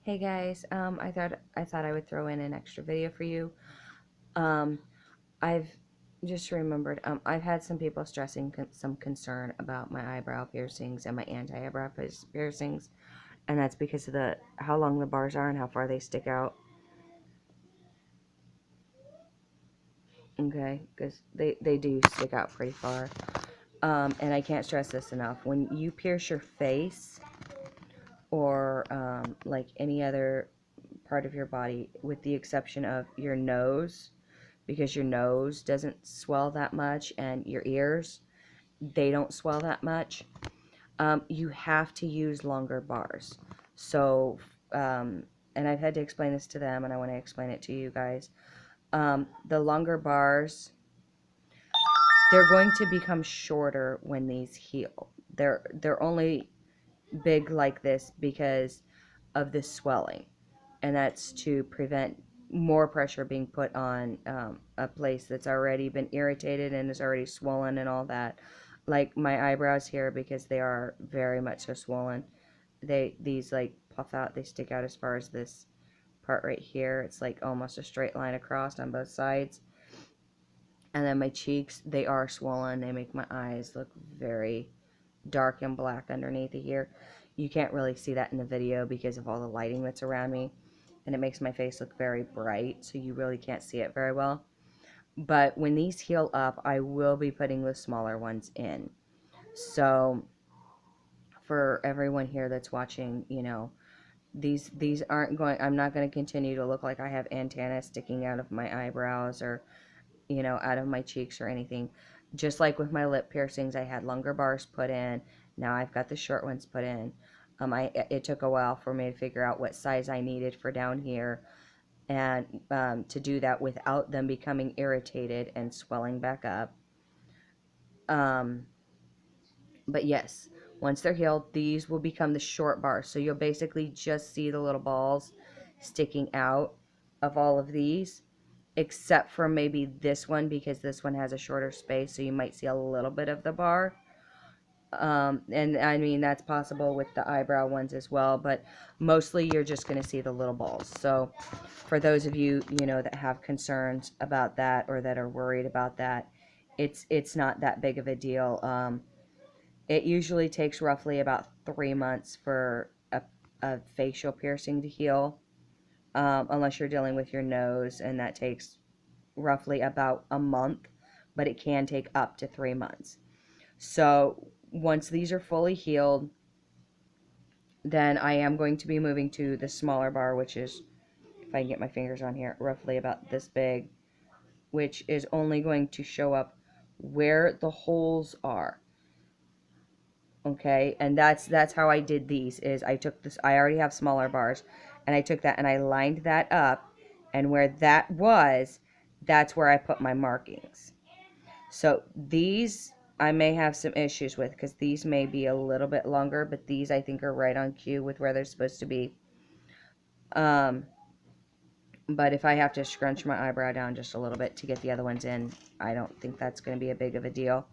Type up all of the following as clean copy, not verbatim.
Hey guys, I thought I would throw in an extra video for you. Um, I've just remembered, I've had some people stressing some concern about my eyebrow piercings and my anti-eyebrow piercings, and that's because of the how long the bars are and how far they stick out. Okay, because they do stick out pretty far. And I can't stress this enough. When you pierce your face or like any other part of your body, with the exception of your nose, because your nose doesn't swell that much and your ears, they don't swell that much. You have to use longer bars. So, and I've had to explain this to them, and I want to explain it to you guys. The longer bars, they're going to become shorter when these heal. They're only big like this because of the swelling, and that's to prevent more pressure being put on a place that's already been irritated and is already swollen and all that. Like my eyebrows here, because they are very much so swollen. These like puff out, they stick out as far as this part right here. It's like almost a straight line across on both sides. And then my cheeks, they are swollen. They make my eyes look very dark and black underneath of here. You can't really see that in the video because of all the lighting that's around me, and it makes my face look very bright, so you really can't see it very well. But when these heal up, I will be putting the smaller ones in. So for everyone here that's watching, these aren't going, I'm not going to continue to look like I have antennas sticking out of my eyebrows or out of my cheeks or anything. Just like with my lip piercings, I had longer bars put in. Now I've got the short ones put in. It took a while for me to figure out what size I needed for down here, and to do that without them becoming irritated and swelling back up. Um, but yes, once they're healed, these will become the short bars. So you'll basically just see the little balls sticking out of all of these, except for maybe this one, because this one has a shorter space, so you might see a little bit of the bar. And I mean, that's possible with the eyebrow ones as well, but mostly you're just going to see the little balls. So for those of you, that have concerns about that or that are worried about that, it's not that big of a deal. It usually takes roughly about 3 months for a facial piercing to heal, unless you're dealing with your nose, and that takes roughly about a month, but it can take up to 3 months. So once these are fully healed, then I am going to be moving to the smaller bar, which is, if I can get my fingers on here, roughly about this big, which is only going to show up where the holes are. Okay, and that's how I did these. Is I took this, I already have smaller bars, and I took that and I lined that up, and where that was, that's where I put my markings. So these I may have some issues with, because these may be a little bit longer, but these I think are right on cue with where they're supposed to be. But if I have to scrunch my eyebrow down just a little bit to get the other ones in, I don't think that's going to be a big of a deal.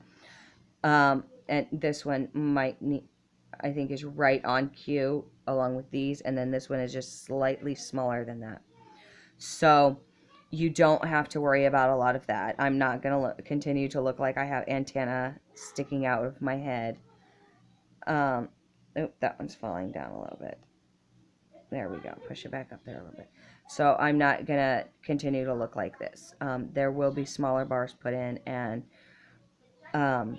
And this one might need, I think, is right on cue along with these, and then this one is just slightly smaller than that. So you don't have to worry about a lot of that. I'm not going to continue to look like I have antenna sticking out of my head. Oh, that one's falling down a little bit. There we go. Push it back up there a little bit. So I'm not going to continue to look like this. There will be smaller bars put in, and um,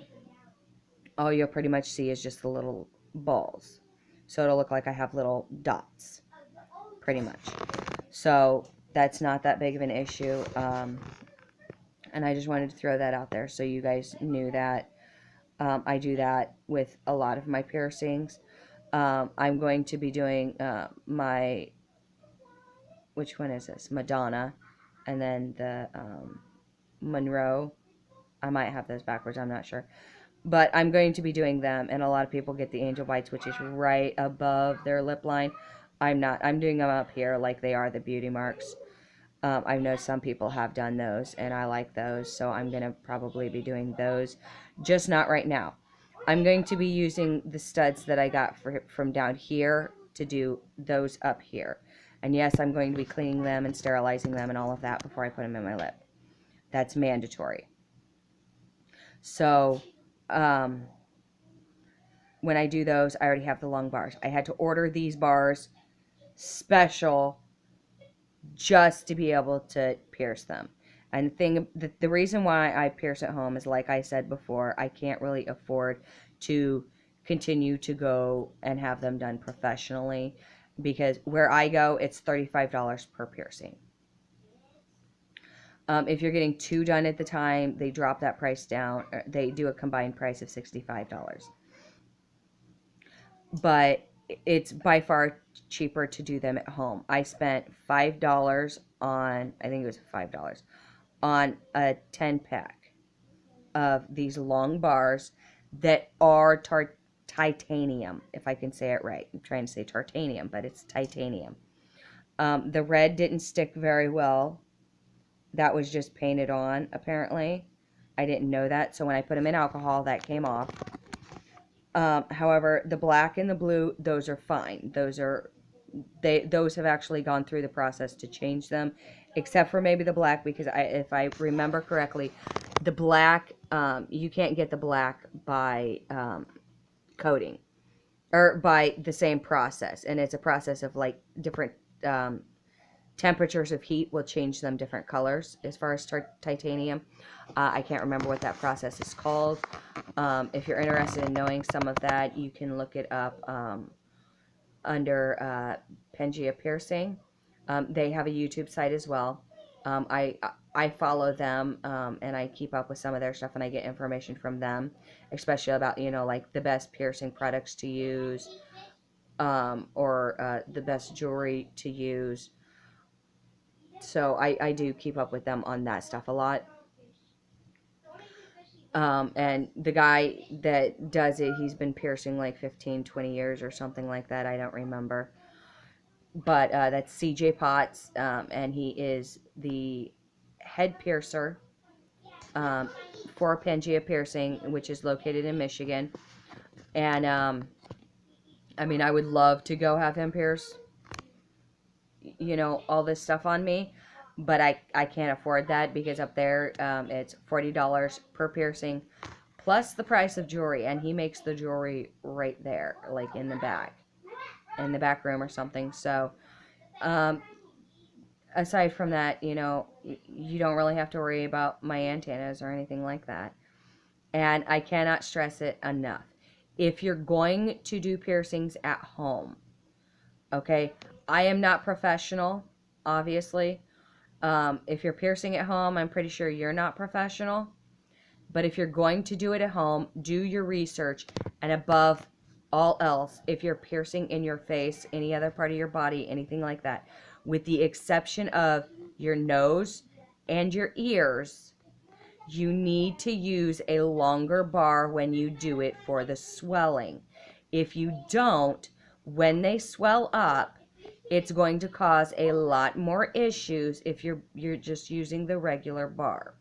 all you'll pretty much see is just the little balls. So it'll look like I have little dots, pretty much. So that's not that big of an issue. And I just wanted to throw that out there so you guys knew that. I do that with a lot of my piercings. I'm going to be doing my, which one is this? Madonna, and then the Monroe. I might have those backwards, I'm not sure. But I'm going to be doing them, and a lot of people get the Angel Bites, which is right above their lip line. I'm not. I'm doing them up here like they are the beauty marks. I know some people have done those, and I like those, so I'm going to probably be doing those, just not right now. I'm going to be using the studs that I got from down here to do those up here. And yes, I'm going to be cleaning them and sterilizing them and all of that before I put them in my lip. That's mandatory. So, when I do those, I already have the long bars. I had to order these bars special just to be able to pierce them. And the reason why I pierce at home is, like I said before, I can't really afford to continue to go and have them done professionally, because where I go, it's $35 per piercing. If you're getting 2 done at the time, they drop that price down. They do a combined price of $65. But it's by far cheaper to do them at home. I spent $5 on, I think it was $5, on a 10-pack of these long bars that are titanium, if I can say it right. I'm trying to say tartanium, but it's titanium. The red didn't stick very well. That was just painted on, apparently. I didn't know that, so when I put them in alcohol, that came off. However, the black and the blue, those are fine. Those have actually gone through the process to change them, except for maybe the black, because if I remember correctly, the black, you can't get the black by coating, or by the same process, and it's a process of like different temperatures of heat will change them different colors as far as titanium. I can't remember what that process is called. If you're interested in knowing some of that, you can look it up under Pangea Piercing. They have a YouTube site as well. I follow them, and I keep up with some of their stuff, and I get information from them, especially about, like the best piercing products to use, or the best jewelry to use. So I do keep up with them on that stuff a lot. And the guy that does it, he's been piercing like 15, 20 years or something like that. I don't remember. But that's CJ Potts, and he is the head piercer for Pangea Piercing, which is located in Michigan. And, I mean, I would love to go have him pierce, all this stuff on me. But I can't afford that, because up there, it's $40 per piercing, plus the price of jewelry. And he makes the jewelry right there, like in the back room or something. So, aside from that, you don't really have to worry about my antennas or anything like that. And I cannot stress it enough. If you're going to do piercings at home, okay, I am not professional, obviously. If you're piercing at home, I'm pretty sure you're not professional. But if you're going to do it at home, do your research. And above all else, if you're piercing in your face, any other part of your body, anything like that, with the exception of your nose and your ears, you need to use a longer bar when you do it for the swelling. If you don't, when they swell up, it's going to cause a lot more issues if you're just using the regular bar.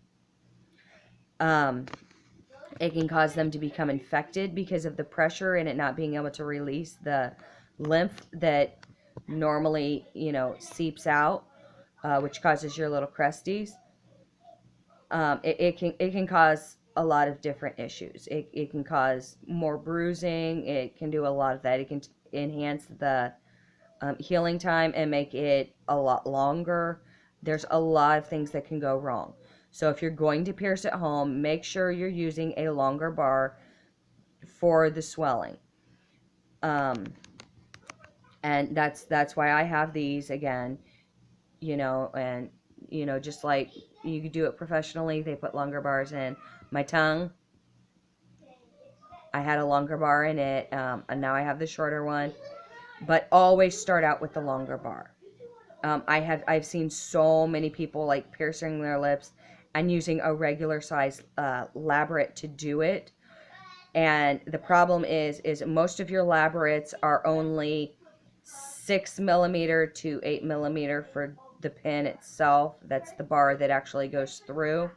It can cause them to become infected because of the pressure and it not being able to release the lymph that normally, seeps out, which causes your little crusties. It can cause a lot of different issues. It can cause more bruising. It can do a lot of that. It can enhance the healing time and make it a lot longer. There's a lot of things that can go wrong. So if you're going to pierce at home, make sure you're using a longer bar for the swelling. And that's why I have these again, and just like you could do it professionally, they put longer bars in. My tongue, I had a longer bar in it, and now I have the shorter one. But always start out with the longer bar. I've seen so many people like piercing their lips and using a regular size labret to do it. And the problem is most of your labrets are only 6 millimeter to 8 millimeter for the pin itself. That's the bar that actually goes through.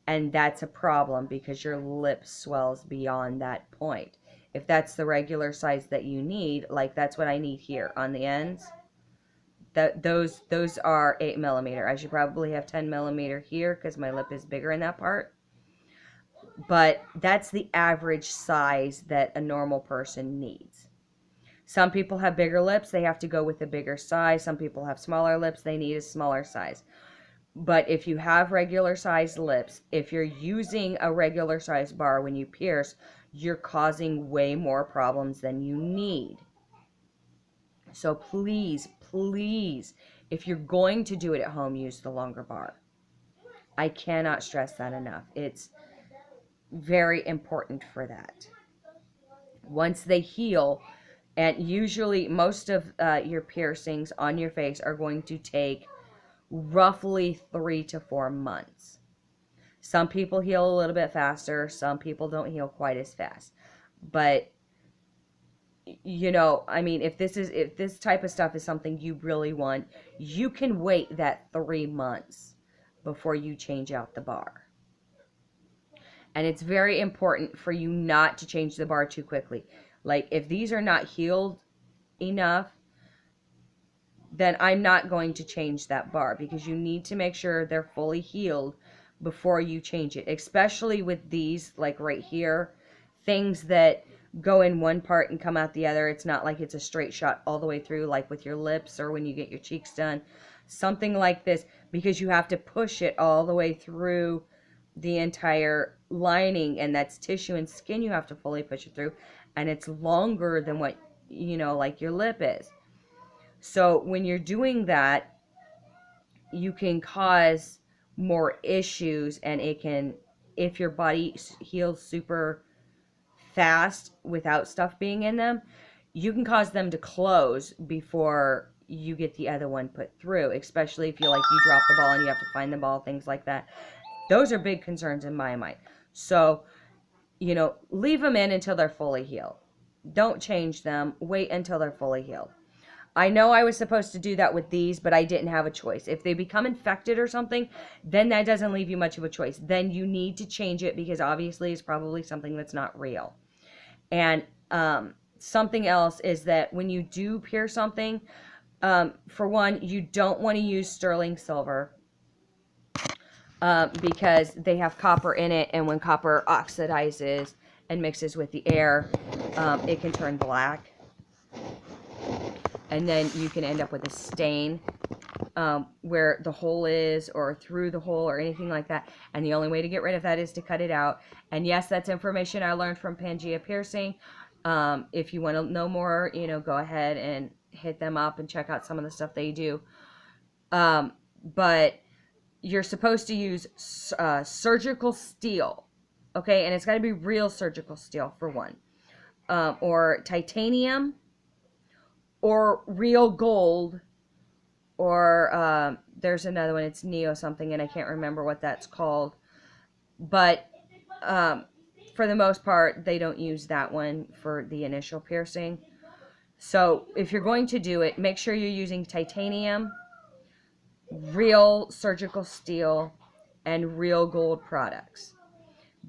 And that's a problem because your lip swells beyond that point. If that's the regular size that you need, like that's what I need here on the ends, those are 8mm. I should probably have 10mm here because my lip is bigger in that part. But that's the average size that a normal person needs. Some people have bigger lips, they have to go with a bigger size. Some people have smaller lips, they need a smaller size. But if you have regular sized lips, if you're using a regular sized bar when you pierce, you're causing way more problems than you need. So please, please, if you're going to do it at home, use the longer bar. I cannot stress that enough. It's very important for that. Once they heal, and usually most of your piercings on your face are going to take roughly 3 to 4 months. Some people heal a little bit faster. Some people don't heal quite as fast. But, you know, I mean, if this type of stuff is something you really want, you can wait that 3 months before you change out the bar. And it's very important for you not to change the bar too quickly. Like, if these are not healed enough, then I'm not going to change that bar, because you need to make sure they're fully healed before you change it. Especially with these, like right here, things that go in one part and come out the other. It's not like it's a straight shot all the way through, like with your lips or when you get your cheeks done. Something like this, because you have to push it all the way through the entire lining, and that's tissue and skin, you have to fully push it through, and it's longer than what, you know, like your lip is. So when you're doing that, you can cause more issues, and it can, if your body heals super fast without stuff being in them, you can cause them to close before you get the other one put through, especially if you drop the ball and you have to find the ball, things like that. Those are big concerns in my mind. So, you know, leave them in until they're fully healed. Don't change them. Wait until they're fully healed. I know I was supposed to do that with these, but I didn't have a choice. If they become infected or something, then that doesn't leave you much of a choice. Then you need to change it, because obviously it's probably something that's not real. And something else is that when you do pierce something, for one, you don't want to use sterling silver. Because they have copper in it, and when copper oxidizes and mixes with the air, it can turn black, and then you can end up with a stain where the hole is, or through the hole, or anything like that. And the only way to get rid of that is to cut it out. And yes, that's information I learned from Pangea Piercing. If you want to know more, you know, go ahead and hit them up and check out some of the stuff they do. But you're supposed to use surgical steel, okay? And it's got to be real surgical steel, for one. Or titanium, or real gold, or there's another one, it's Neo something, and I can't remember what that's called. But for the most part, they don't use that one for the initial piercing. So if you're going to do it, make sure you're using titanium, real surgical steel, and real gold products,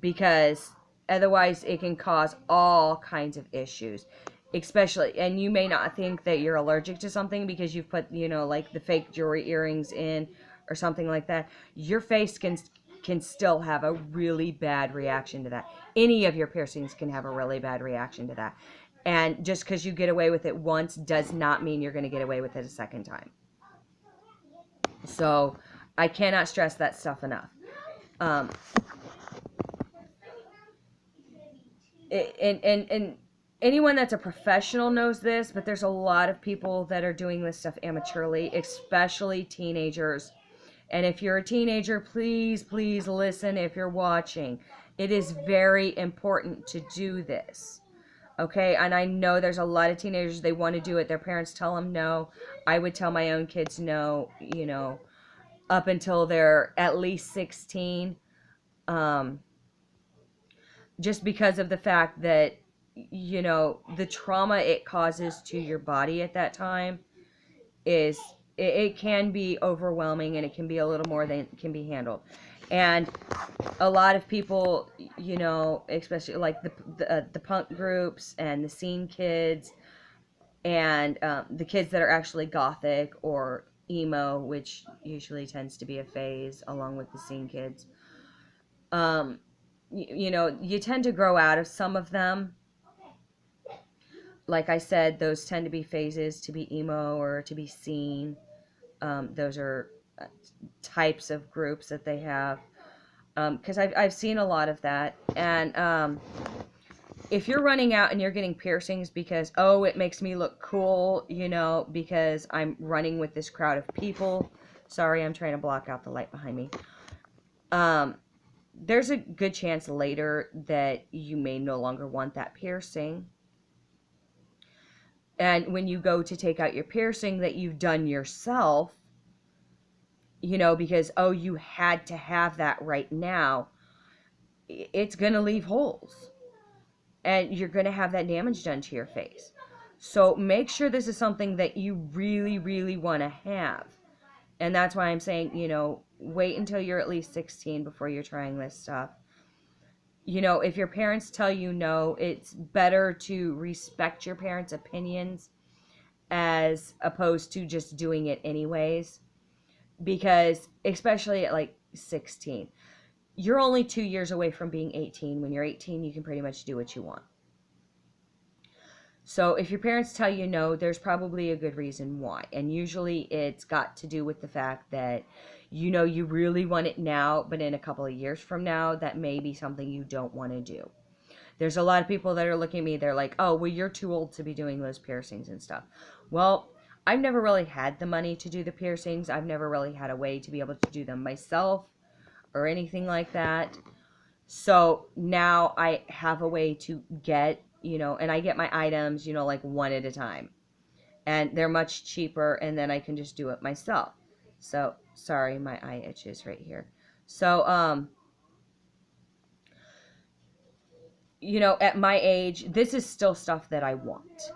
because otherwise it can cause all kinds of issues. Especially, and you may not think that you're allergic to something because you've put, you know, like the fake jewelry earrings in or something like that. Your face can still have a really bad reaction to that. Any of your piercings can have a really bad reaction to that. And just because you get away with it once does not mean you're going to get away with it a second time. So I cannot stress that stuff enough. And anyone that's a professional knows this, but there's a lot of people that are doing this stuff amateurly, especially teenagers. And if you're a teenager, please, please listen if you're watching. It is very important to do this. Okay, and I know there's a lot of teenagers, they want to do it. Their parents tell them no. I would tell my own kids no, you know, up until they're at least 16. Just because of the fact that, you know, the trauma it causes to your body at that time is, it can be overwhelming, and it can be a little more than can be handled. And a lot of people, you know, especially like the punk groups and the scene kids and the kids that are actually gothic or emo, which usually tends to be a phase along with the scene kids. You know, you tend to grow out of some of them. Like I said, those tend to be phases to be emo or to be scene. Those are types of groups that they have. Because I've seen a lot of that. And if you're running out and you're getting piercings because, oh, it makes me look cool, you know, because I'm running with this crowd of people. Sorry, I'm trying to block out the light behind me. There's a good chance later that you may no longer want that piercing. And when you go to take out your piercing that you've done yourself, you know, because, oh, you had to have that right now, it's going to leave holes. And you're going to have that damage done to your face. So make sure this is something that you really, really want to have. And that's why I'm saying, you know, wait until you're at least 16 before you're trying this stuff. You know, if your parents tell you no, it's better to respect your parents' opinions as opposed to just doing it anyways. Because, especially at like 16, you're only 2 years away from being 18. When you're 18, you can pretty much do what you want. So if your parents tell you no, there's probably a good reason why. And usually it's got to do with the fact that, you know, you really want it now, but in a couple of years from now, that may be something you don't want to do. There's a lot of people that are looking at me, they're like, oh, well, you're too old to be doing those piercings and stuff. Well, I've never really had the money to do the piercings. I've never really had a way to be able to do them myself or anything like that. So now I have a way to get, you know, and I get my items, you know, like one at a time. And they're much cheaper, and then I can just do it myself. So, sorry, my eye itches right here. So, you know, at my age, this is still stuff that I want.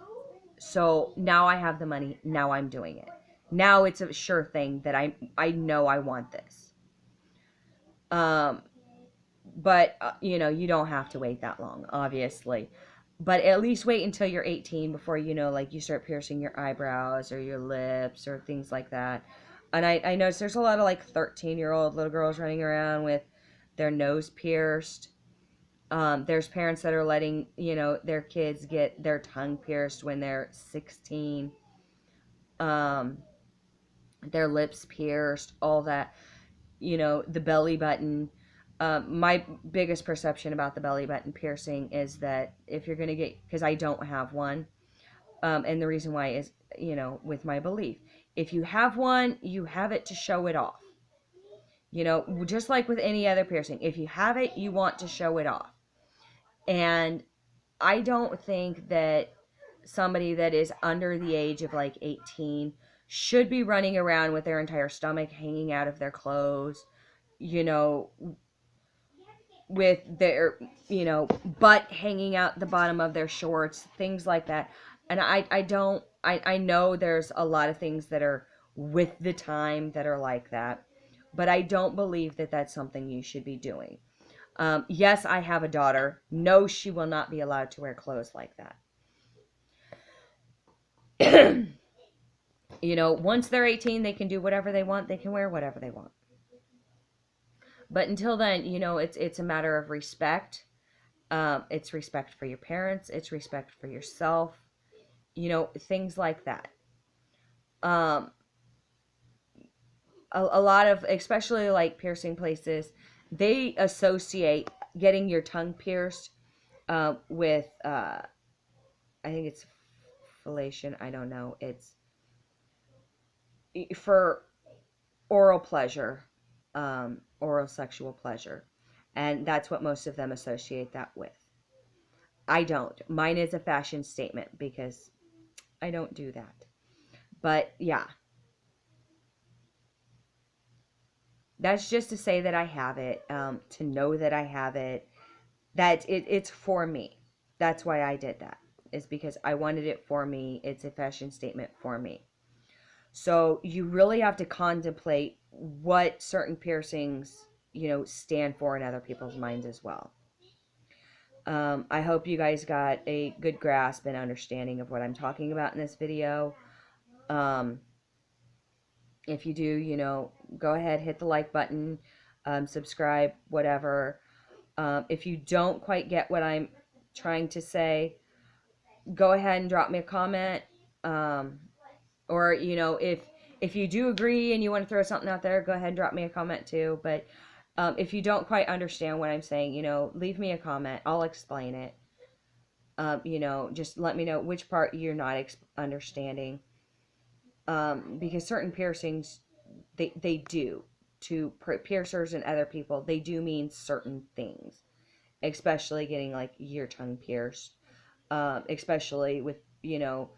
So now I have the money. Now I'm doing it. Now it's a sure thing that I know I want this. But you know, you don't have to wait that long, obviously. But at least wait until you're 18 before, you know, like you start piercing your eyebrows or your lips or things like that. And I noticed there's a lot of like 13-year-old little girls running around with their nose pierced. There's parents that are letting, you know, their kids get their tongue pierced when they're 16. Their lips pierced, all that, you know, the belly button. My biggest perception about the belly button piercing is that if you're going to get, because I don't have one, and the reason why is, you know, with my belief, if you have one, you have it to show it off. You know, just like with any other piercing, if you have it, you want to show it off. And I don't think that somebody that is under the age of like 18 should be running around with their entire stomach hanging out of their clothes, you know, with their, you know, butt hanging out the bottom of their shorts, things like that. And I know there's a lot of things that are with the time that are like that, but I don't believe that that's something you should be doing. Yes, I have a daughter. No, she will not be allowed to wear clothes like that. You know, once they're 18, they can do whatever they want. They can wear whatever they want. But until then, you know, it's a matter of respect. It's respect for your parents. It's respect for yourself. You know, things like that. Um, a lot of, especially like piercing places, they associate getting your tongue pierced with, I think it's fellation. I don't know. It's for oral pleasure, oral sexual pleasure. And that's what most of them associate that with. I don't. Mine is a fashion statement because I don't do that. But yeah, that's just to say that I have it, to know that I have it, that it's for me. That's why I did that, is because I wanted it for me. It's a fashion statement for me. So you really have to contemplate what certain piercings you know, stand for in other people's minds as well. I hope you guys got a good grasp and understanding of what I'm talking about in this video. If you do, you know, go ahead, hit the like button, subscribe, whatever. If you don't quite get what I'm trying to say, go ahead and drop me a comment. Or, you know, if you do agree and you want to throw something out there, go ahead and drop me a comment too. But if you don't quite understand what I'm saying, you know, leave me a comment. I'll explain it. You know, just let me know which part you're not understanding. Because certain piercings, they do, to piercers and other people, they do mean certain things, especially getting like your tongue pierced, especially with, you know,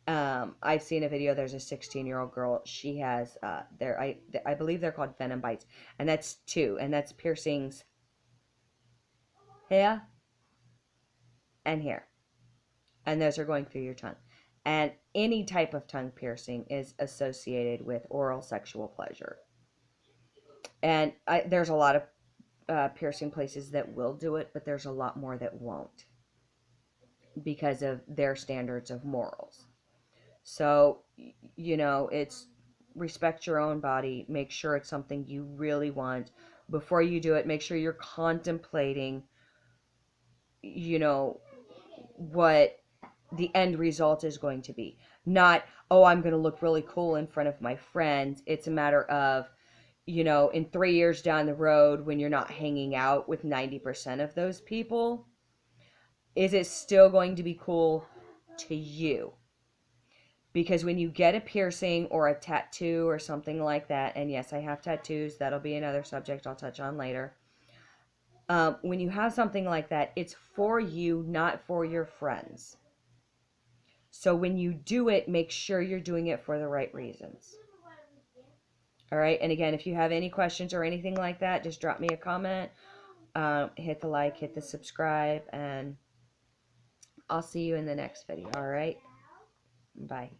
I've seen a video, there's a 16-year-old girl, she has, I believe they're called venom bites, and that's two, and that's piercings here and here, and those are going through your tongue. And any type of tongue piercing is associated with oral sexual pleasure. And there's a lot of piercing places that will do it, but there's a lot more that won't, because of their standards of morals. So, you know, it's respect your own body. Make sure it's something you really want. Before you do it, make sure you're contemplating, you know, what the end result is going to be. Not, oh, I'm going to look really cool in front of my friends. It's a matter of, you know, in 3 years down the road, when you're not hanging out with 90% of those people, is it still going to be cool to you? Because when you get a piercing or a tattoo or something like that, and yes, I have tattoos, that'll be another subject I'll touch on later. When you have something like that, it's for you, not for your friends. So when you do it, make sure you're doing it for the right reasons. All right, and again, if you have any questions or anything like that, just drop me a comment, hit the like, hit the subscribe, and I'll see you in the next video. All right, bye.